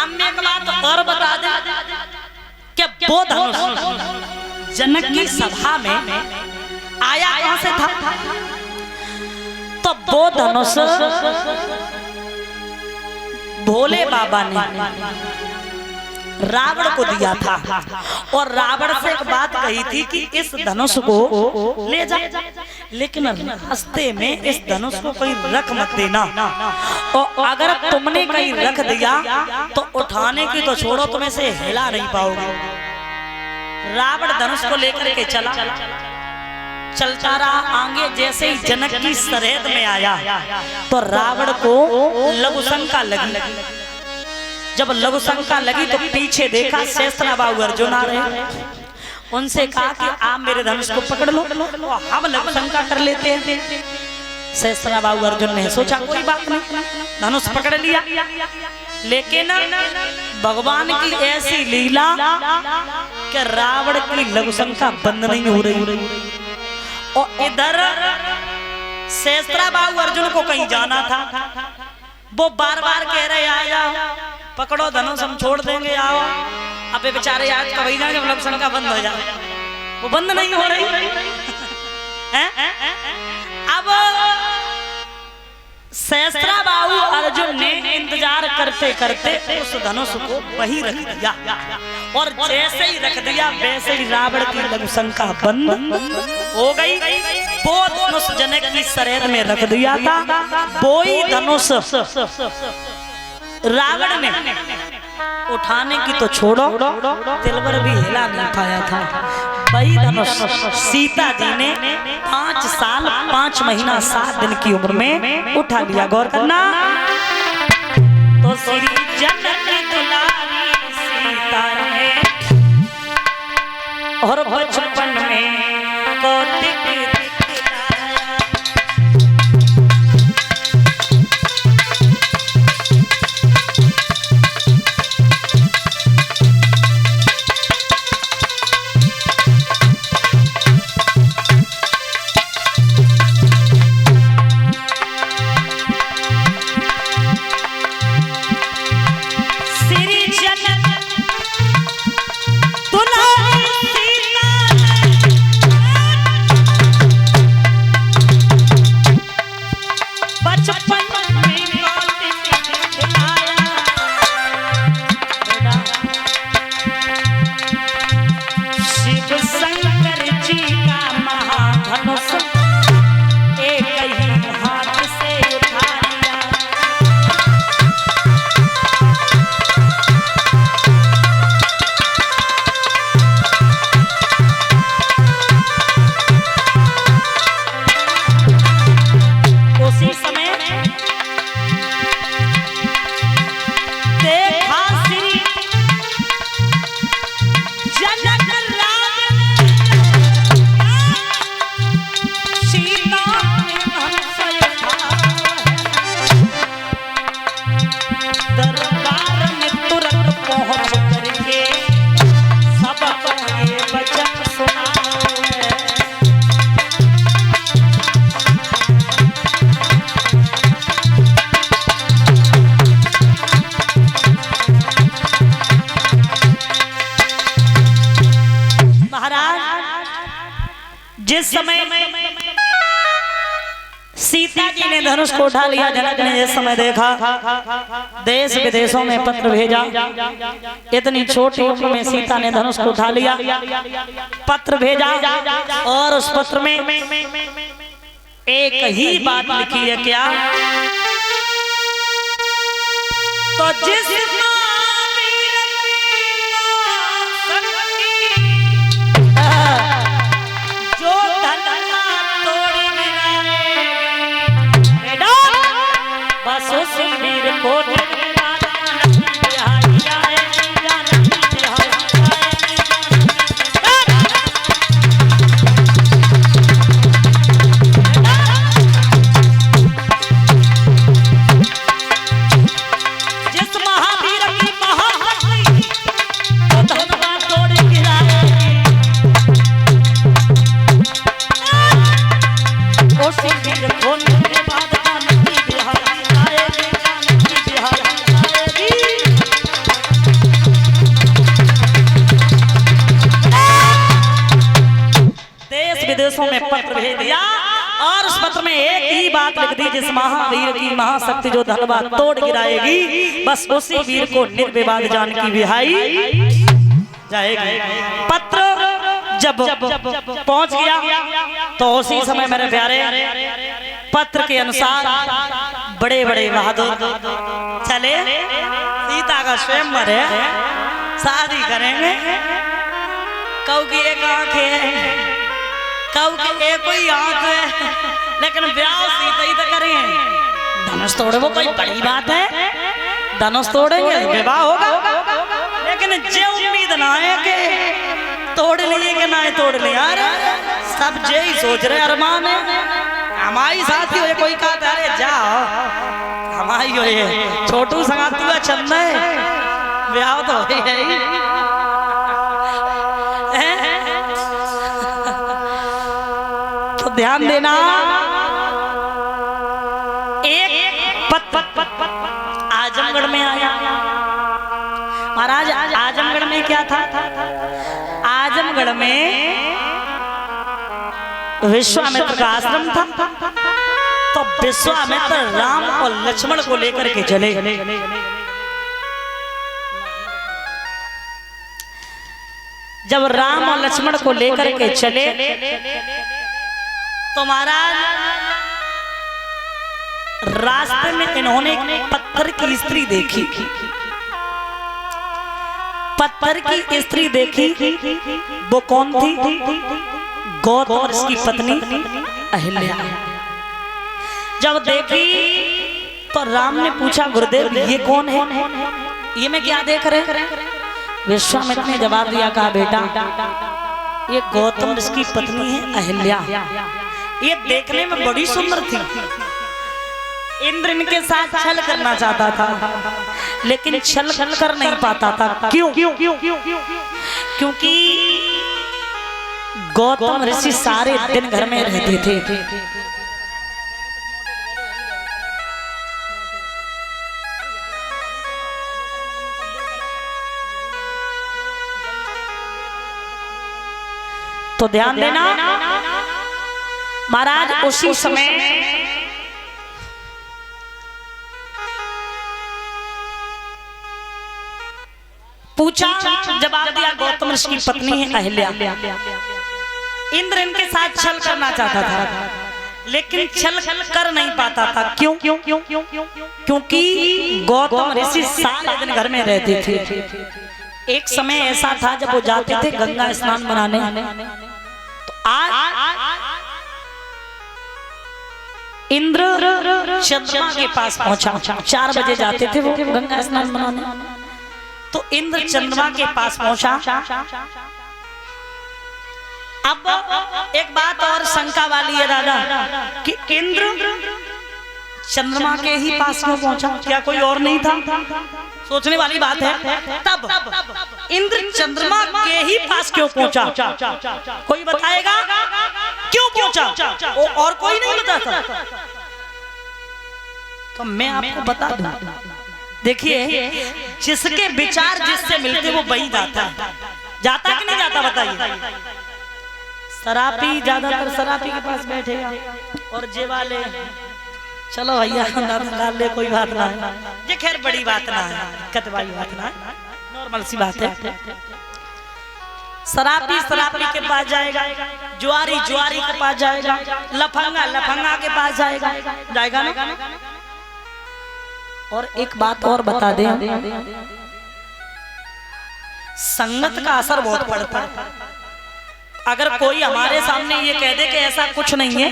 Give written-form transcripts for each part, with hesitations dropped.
हम एक बात और बता दें कि वो धनुष जनक की सभा में आया कहां से था? तो वो धनुष भोले बाबा ने रावण को दिया था और रावण से एक बात कही थी कि इस धनुष को ले जा, लेकिन रास्ते में इस धनुष को कहीं रख मत देना, और अगर तुमने कहीं रख दिया तो उठाने की तो छोड़ो, तुम इसे हिला नहीं पाओगे। रावण धनुष को लेकर के चलता रहा आगे। जैसे ही जनक की सरहद में आया तो रावण को लघु शंका लगी। जब लघु शंका लगी तो पीछे देखा शेषनाग अर्जुन आ रहे। उनसे कहा कि आप मेरे धनुष को पकड़ लो, हम लघु शंका कर लेते हैं। शेषनाग अर्जुन ने सोचा कोई बात नहीं, धनुष पकड़ लिया। लेकिन भगवान की ऐसी लीला कि रावण की लघु शंका बंद नहीं हो रही, और इधर शेषनाग अर्जुन को कहीं जाना था। वो बार बार कह रहे आ जाओ, पकड़ो धनुष, हम छोड़ देंगे, आओ। अबे बेचारे आज का वही ना जब लघु शंका बंद हो जाए, वो बंद नहीं हो रही है। अब सहस्त्राबाहु अर्जुन ने इंतजार करते करते उस धनुष को वहीं रख दिया, और जैसे ही रख दिया वैसे ही रावण की लघु शंका बंद हो गई। वो धनुष जनक की सरहद में रख दिया था, वो ही धनुष रावण ने उठाने की तो छोड़ो, तिलवर भी हिला नहीं पाया था। वही धनुष सीता जी ने 5 साल 5 महीना 7 दिन की उम्र में उठा लिया। गौर करना, तो श्री जनक दुलारी सीता ने और बचपन में कौतिक जिस समय सीता जी ने धनुष को उठा लिया, जनक ने जिस समय देखा, देश विदेशों में पत्र भेजा। इतनी छोटी उम्र में सीता ने धनुष को उठा लिया, पत्र भेजा, और उस पत्र में एक ही बात लिखी है, क्या? तो जिस महावीर भेज दिया और उस पत्र में एक ही बात लिख दी, जिस महावीर की महाशक्ति जो धनवा तोड़ गिराएगी, बस उसी वीर को निर्विवाद जान की विहाई जाएगी। पत्र जब पहुंच गया तो उसी समय मेरे प्यारे पत्र के अनुसार बड़े बड़े बहादुर चले सीता का स्वयंवर है, शादी करेंगे। कऊ की एक आंख है, कऊ की एक कोई आंख है, लेकिन ब्याह सीता ही तो करेंगे। धनुष तोड़े वो कोई बड़ी बात है, धनुष तोड़ेंगे विवाह होगा, लेकिन जो उम्मीद ना है कि तोड़ लिए कि ना तोड़ लिया, यार सब यही सोच रहे अरमान है हमारी साथी हो, कोई कहा अरे जाओ हमारी हो ये छोटू संगाती हुआ चंदा है, ब्याह तो है ही। तो ध्यान देना, एक आजमगढ़ में आया महाराज। आजमगढ़ में क्या था? आजमगढ़ में विश्वामित्र का आश्रम था। तो विश्वामित्र राम और लक्ष्मण को लेकर के चले। जब राम और लक्ष्मण को लेकर के चले तो महाराज रास्ते में इन्होंने एक पत्थर की स्त्री देखी। पत्थर की स्त्री देखी, वो कौन थी? गौतम और इसकी पत्नी अहिल्या। जब देखी तो राम ने पूछा गुरुदेव ये कौन है, ये मैं क्या देख रहे? विश्वामित्र ने जवाब दिया, कहा बेटा ये गौतम और इसकी पत्नी है अहिल्या, ये देखने में बड़ी सुंदर थी। इंद्र इनके साथ छल करना चाहता था, लेकिन छल कर नहीं पाता था। क्यों? क्योंकि गौतम ऋषि सारे दिन घर में रहते थे। तो ध्यान देना महाराज, उसी समय पूछा, जवाब दिया गौतम ऋषि की पत्नी है अहिल्या। इंद्र इनके साथ छल करना चाहता था, लेकिन छल कर नहीं पाता था। क्यों? क्योंकि गौतम ऋषि सारे दिन घर में रहते थे। एक समय ऐसा था जब वो जाते थे गंगा स्नान मनाने, तो आज इंद्र चंद्रमा के पास पहुंचा। 4 बजे जाते थे वो गंगा स्नान मनाने, तो इंद्र चंद्रमा के पास पहुंचा। अब एक बात और शंका वाली है राजा कि इंद्र चंद्रमा के ही पास क्यों पहुंचा? क्या कोई और नहीं था? सोचने वाली बात है। तब इंद्र चंद्रमा के ही पास क्यों पहुंचा? कोई बताएगा क्यों पहुंचा? और कोई नहीं बताता। तो मैं आपको बता दूं, देखिए जिसके विचार जिससे मिलते वो वही जाता है। जाता कि नहीं जाता बताइए? शराबी ज्यादातर शराबी के पास बैठेगा और जे वाले चलो भैया डाल ले, कोई बात ना है, ये खैर बड़ी बात ना है, दिक्कत वाली बात ना है, नॉर्मल सी बात है। शराबी शराबी के पास जाएगा, जुआरी जुआरी के पास जाएगा, लफंगा लफंगा के पास जाएगा ना। और एक बात और बता दें, संगत का असर बहुत पड़ता है। अगर कोई हमारे सामने ये कह दे कि ऐसा कुछ नहीं है,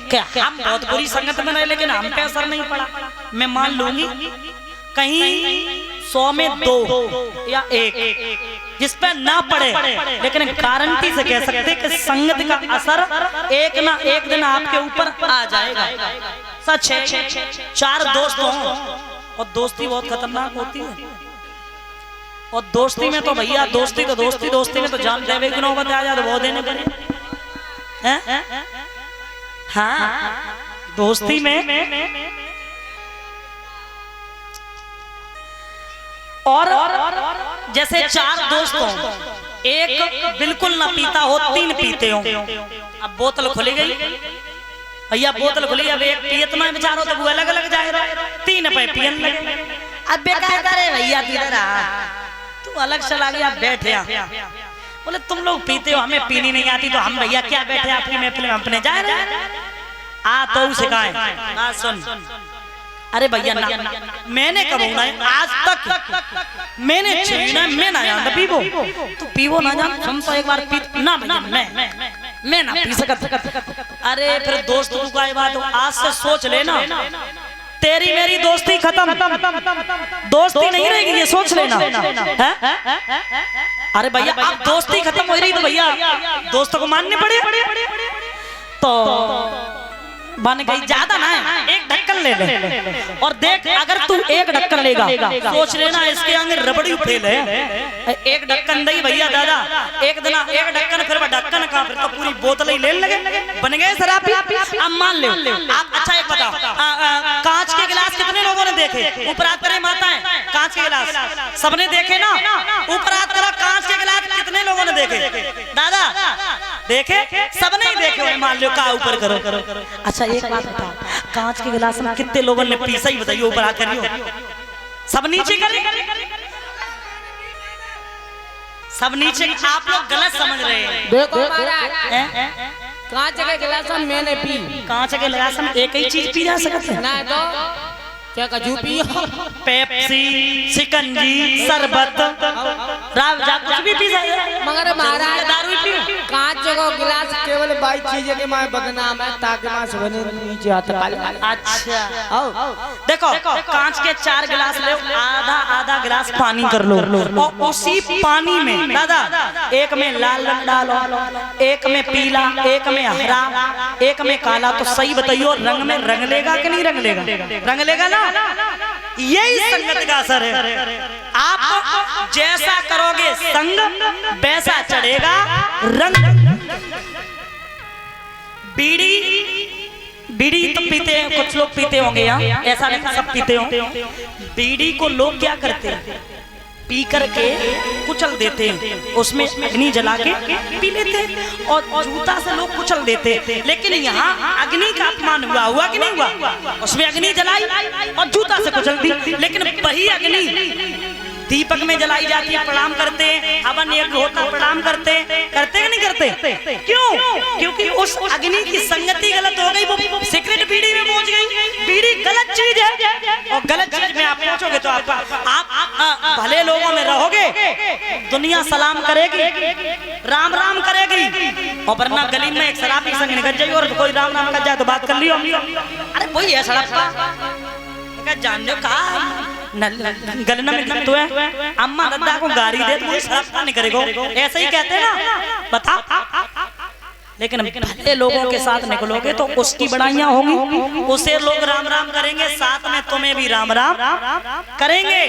कि हम बहुत बुरी संगत में रहे लेकिन हम पे असर नहीं पड़ा, मैं मान लूंगी। कहीं 100 में 2 या 1 जिस पे ना पड़े, लेकिन गारंटी से कह सकते कि संगत का असर एक ना एक दिन आपके ऊपर आ जाएगा। सच है। 4 दोस्त हों और दोस्ती बहुत खतरनाक होती है। और दोस्ती में तो भैया दोस्ती में तो जान देवे की नौबत आ जाए तो बहुत देने पड़े हैं। हाँ, दोस्ती में और जैसे 4 दोस्त हों, एक बिल्कुल ना पीता हो, 3 पीते हो। अब बोतल खुली गई भैया, बोतल खुली, अब एक पियत में बेचारो तो वो अलग अलग जाए रहा, 3 पे पियन लगे। अब बेकार करे भैया तू अलग चला गया, बैठे बोले तुम लोग पीते हो, हमें पीनी नहीं आती, तो हम भैया क्या बैठे आपकी महफिल में अपने जाए रहे आ तो सिखाए ना सुन। अरे भैया ना, मैंने कब आज तक मैंने छीना मैं ना जान पीवो, तू पीवो ना जान, हम तो एक बार पी ना भैया मैं ना पी सकत। अरे फिर दोस्त तू का बात, आज से सोच लेना तेरी मेरी दोस्ती खत्म, दोस्ती नहीं रहेगी, ये सोच लेना है? अरे भैया अब दोस्ती खत्म हो रही तो भैया दोस्तों को मानने पड़े, तो बन गई ज्यादा ना है, एक ढक्कन ले ले और देख, अगर तू एक ढक्कन लेगा सोच लेना इसके आगे रबड़ी फेल है। एक ढक्कन दई भैया दादा, एक दिन एक ढक्कन, फिर ढक्कन का फिर तो पूरी बोतल ही ले लगे, बन गए शराबी। अब मान लो आप, अच्छा एक बताओ, कांच के गिलास कितने लोगों ने देखे? ऊपर हाथ करें माताएं, कांच के गिलास सबने देखे ना? ऊपर हाथ करो, कांच के गिलास कितने लोगों ने देखे? दादा देखे? सबने ही देखे, मान लो का ऊपर करो। अच्छा एक बात बताओ, कांच के गिलास में कितने लोगों ने पीसा ही बताइए, ऊपर आकर सब नीचे करे, सब नीचे। आप लोग गलत समझ रहे हैं। देखो महाराज, कांच के गिलास में मैंने पी, कांच के गिलास में एक ही चीज पी जा सकती है ना, तो क्या कजू पी, पेप्सी, शिकंजी, शरबत, रावजा कुछ भी पी सकते, मगर महाराज दारू पी। कांच का गिलास केवल बाई चीज के मां बदनाम है, ताकि मां सबने नीचे हाथ काले। अच्छा देखो, कांच के 4 गिलास ले, आधा आधा गिलास पानी कर लो, और उसी पानी में दादा एक में लाल रंग डालो, एक में पीला, एक में हरा, एक में काला, तो सही बताइयो रंग में रंग लेगा कि नहीं रंग लेगा? रंग लेगा ना? यही संगत का असर है। आप जैसा करोगे संग वैसा चढ़ेगा रंग। बीड़ी तो पीते हैं, कुछ लोग पीते होंगे यहाँ, ऐसा नहीं सब पीते होंगे। बीड़ी को लोग क्या करते हैं, पी करके कुचल देते हैं, उसमें अग्नि जला के पी लेते हैं, और जूता से लोग कुचल देते हैं। लेकिन यहाँ अग्नि का अपमान हुआ कि नहीं हुआ? उसमें अग्नि जलाई और जूता से कुचल दी, लेकिन वही अग्नि दीपक में जलाई जाती है, प्रणाम करते हैं, हवन यज्ञ होता प्रणाम करते कि नहीं करते? क्यों? क्योंकि उस अग्नि की संगति गलत हो गई, वो सिगरेट बीड़ी में पहुंच गई। बीड़ी गलत चीज है, और गलत चीज में आप पहुंचोगे तो आप भले लोगों में रहोगे, दुनिया सलाम करेगी, राम राम करेगी, और वरना गली में एक शराबी संग निकल जाएगी और कोई राम राम कर जाए तो बात कर लियो। अरे वही है सड़क जान कहा गलना में तो है, अम्मा दादा को गाड़ी दे तो शराब नहीं करेगा, ऐसे ही कहते हैं ना, बता। लेकिन भले लोगों के साथ निकलोगे तो उसकी बड़ाइयां होंगी, उसे लोग राम राम करेंगे, साथ में तुम्हें भी राम राम करेंगे।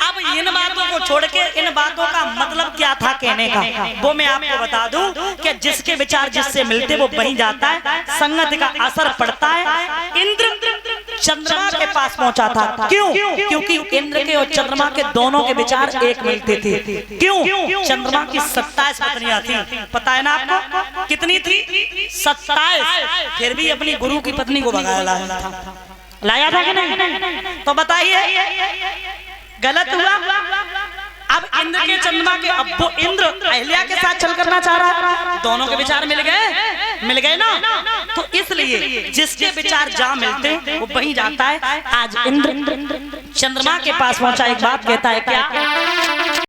अब इन बातों को छोड़ के इन बातों का मतलब क्या था कहने का, वो मैं आपको बता दूं कि जिसके विचार जिससे मिलते वो वहीं जाता है, संगत का असर पड़ता है। इंद्र चंद्रमा के पास पहुंचा था, क्यों? क्योंकि इंद्र के और चंद्रमा के दोनों के विचार एक मिलते थे। क्यों? चंद्रमा की 27 पत्नियां थी, पता है ना आपको? कितनी थी? 27। फिर भी अपनी गुरु की पत्नी को भगाया लाया था कि नहीं? तो बताइए गलत हुआ? अब इंद्र के चंद्रमा के, अब वो इंद्र अहिल्या के साथ चल करना चाह रहा है, दोनों के विचार मिल गए ना, तो इसलिए जिसके विचार जहाँ मिलते वो वहीं जाता है। आज इंद्र चंद्रमा के पास पहुंचा, एक बात कहता है क्या?